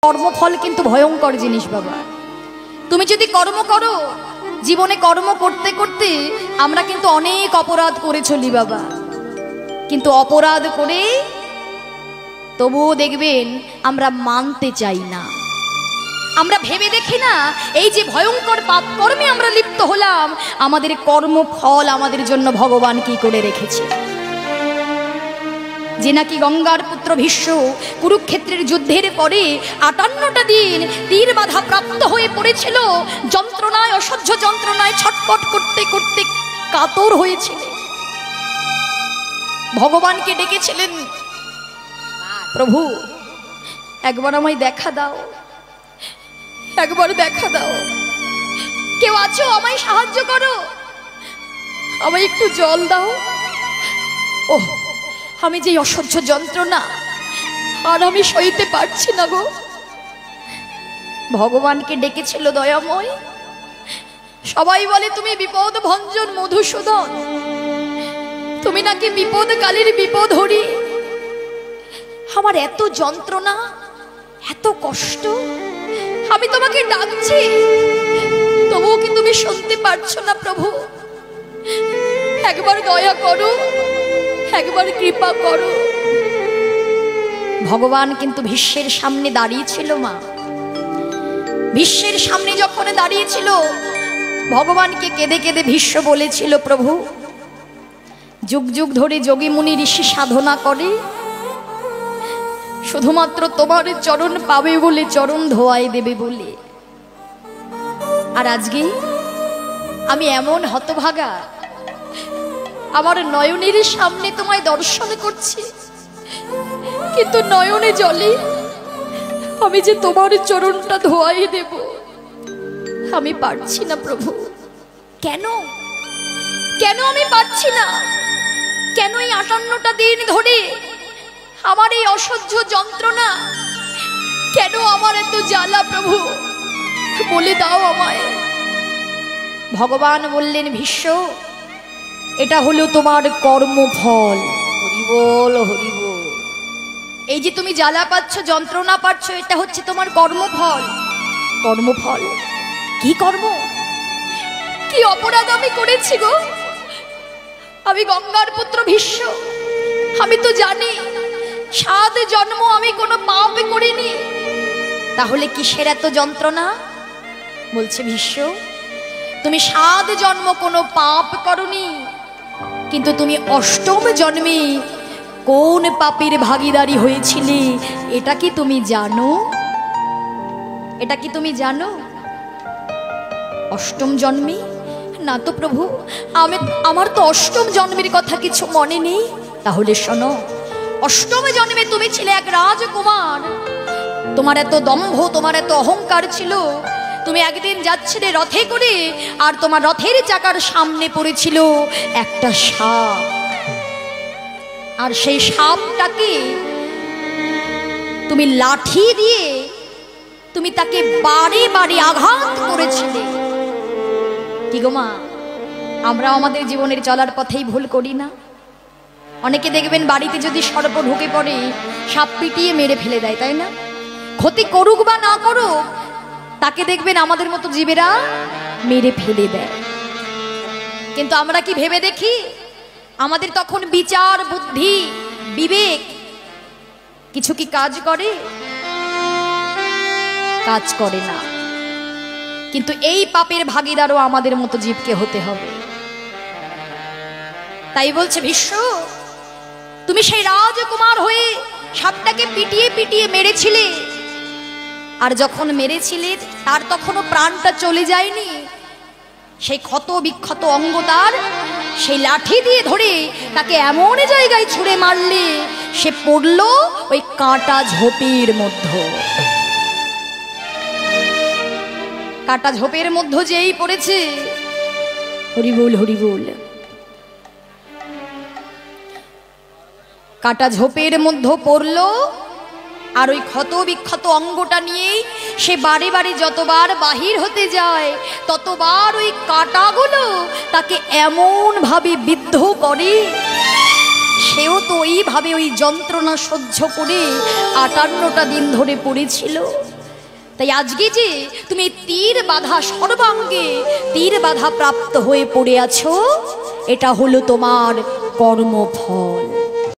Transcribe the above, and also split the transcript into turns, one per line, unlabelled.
কর্মফল কিন্তু ভয়ঙ্কর জিনিস বাবা। তুমি যদি কর্ম করো, জীবনে কর্ম করতে করতে আমরা কিন্তু অনেক অপরাধ করে চলি বাবা, কিন্তু অপরাধ করে তবুও দেখবেন আমরা মানতে চাই না। আমরা ভেবে দেখি না এই যে ভয়ঙ্কর পাপ কর্মে আমরা লিপ্ত হলাম, আমাদের কর্মফল আমাদের জন্য ভগবান কি করে রেখেছে। যে নাকি গঙ্গার পুত্র ভীষ্ম কুরুক্ষেত্রের যুদ্ধের পরে 58টা দিন তীর বাধা প্রাপ্ত হয়ে পড়েছিল, যন্ত্রণায়, অসহ্য যন্ত্রণায় ছটফট করতে করতে কাতর হয়েছিল। ভগবানকে ডেকেছিলেন, প্রভু একবার আমায় দেখা দাও, একবার দেখা দাও, কেউ আছো আমায় সাহায্য করো, আমায় একটু জল দাও। ও আমি যে অসহ্য যন্ত্রণা আর আমি সইতে পারছি না গো। ভগবানকে ডেকেছিল দয়াময়। সবাই বলে তুমি বিপদ ভঞ্জন মধুসূদন, তুমি নাকি বিপদ কালের বিপদ হরি। আমার এত যন্ত্রণা, এত কষ্ট, আমি তোমাকে ডাকছি, তবুও কি তুমি শুনতে পারছো না প্রভু? একবার দয়া করো, একবার কৃপা করো। ভগবান কিন্তু ভীষ্মের সামনে দাঁড়িয়েছিল মা। ভীষ্মের সামনে যখন দাঁড়িয়েছিল, ভগবানকে কেঁদে কেঁদে ভীষ্ম বলেছিল, প্রভু যুগ যুগ ধরে যোগী মুনি ঋষি সাধনা করে, শুধুমাত্র তোমার চরণ পাবে বলে, চরণ ধোয়াই দেবে বলে, আর আজকে আমি এমন হতভাগা, আমার নয়নের সামনে তোমায় দর্শন করছি, কিন্তু নয়নে জলে আমি যে তোমার চরণটা ধোয়াই দেব, আমি পারছি না প্রভু। কেন কেন আমি পারছি না? কেন এই 58টা দিন ধরে আমার এই অসহ্য যন্ত্রণা? কেন আমার এত জ্বালা প্রভু? বলে দাও আমায়। ভগবান বললেন, ভীষ্ম এটা হলো তোমার কর্মফল। হরি বল, হরি বল। এই যে তুমি জ্বালা পাচ্ছ, যন্ত্রণা পাচ্ছ, এটা হচ্ছে তোমার কর্মফল। কর্মফল? কি কর্ম, কি অপরাধ আমি করেছি গো? আমি গঙ্গার পুত্র ভীষ্ম, আমি তো জানি 7 জন্ম আমি কোনো পাপ করিনি, তাহলে কিসের এত যন্ত্রণা? বলছে ভীষ্ম, তুমি 7 জন্ম কোনো পাপ করনি, কিন্তু তুমি 8ম জন্মে কোন পাপের ভাগীদারি হয়েছিলে এটা কি তুমি জানো? এটা কি তুমি জানো? 8ম জন্মে? না তো প্রভু, আমার তো 8ম জন্মের কথা কিছু মনে নেই। তাহলে শোনো, 8ম জন্মে তুমি ছিলে এক রাজকুমার। তোমার এত দম্ভ, তোমার এত অহংকার ছিল, তুমি একদিন যাচ্ছিলে রথে করে, আর তোমার রথের চাকার সামনে পড়েছিল একটা সাপ, আর সেই সাপটাকে তুমি লাঠি দিয়ে তুমি তাকে বারে বারে আঘাত করেছিলে। কি গো মা, আমরা আমাদের জীবনের চলার পথেই ভুল করি না? অনেকে দেখবেন বাড়িতে যদি সর্প ঢুকে পড়ে, সাপ পিটিয়ে মেরে ফেলে দেয়, তাই না? ক্ষতি করুক বা না করুক, তাকে দেখবেন আমাদের মতো জীবেরা মেরে ফেলে দেয়। কিন্তু আমরা কি ভেবে দেখি? আমাদের তখন বিচার, বুদ্ধি, বিবেক কিছু কি কাজ করে? কাজ করে না। কিন্তু এই পাপের ভাগীদারও আমাদের মতো জীবকে হতে হবে। তাই বলছে ভীষ্ম, তুমি সেই রাজকুমার হয়ে সাপটাকে পিটিয়ে পিটিয়ে মেরেছিলে, আর যখন মেরেছিলে তার তখনও প্রাণটা চলে যায়নি। সেই ক্ষত বিক্ষত অঙ্গ তার, সেই লাঠি দিয়ে ধরে তাকে এমন জায়গায় ছুঁড়ে মারলে সে পড়ল ওই কাঁটা ঝোপের মধ্যে। কাঁটা ঝোপের মধ্যে যেই পড়েছে, হরি বল, হরি বল, কাঁটা ঝোপের মধ্যে পড়ল, আর ওই ক্ষত বিক্ষত অঙ্গটা নিয়েই সে বারে বারে যতবার বাহির হতে যায়, ততবার ওই কাঁটাগুলো তাকে এমন ভাবে বিদ্ধ করে, সেও তো ওইভাবে ওই যন্ত্রণা সহ্য করে 58টা দিন ধরে পড়েছিল। তাই আজকে যে তুমি তীর বাধা সর্বাঙ্গে তীর বাধা প্রাপ্ত হয়ে পড়ে আছো, এটা হলো তোমার কর্মফল।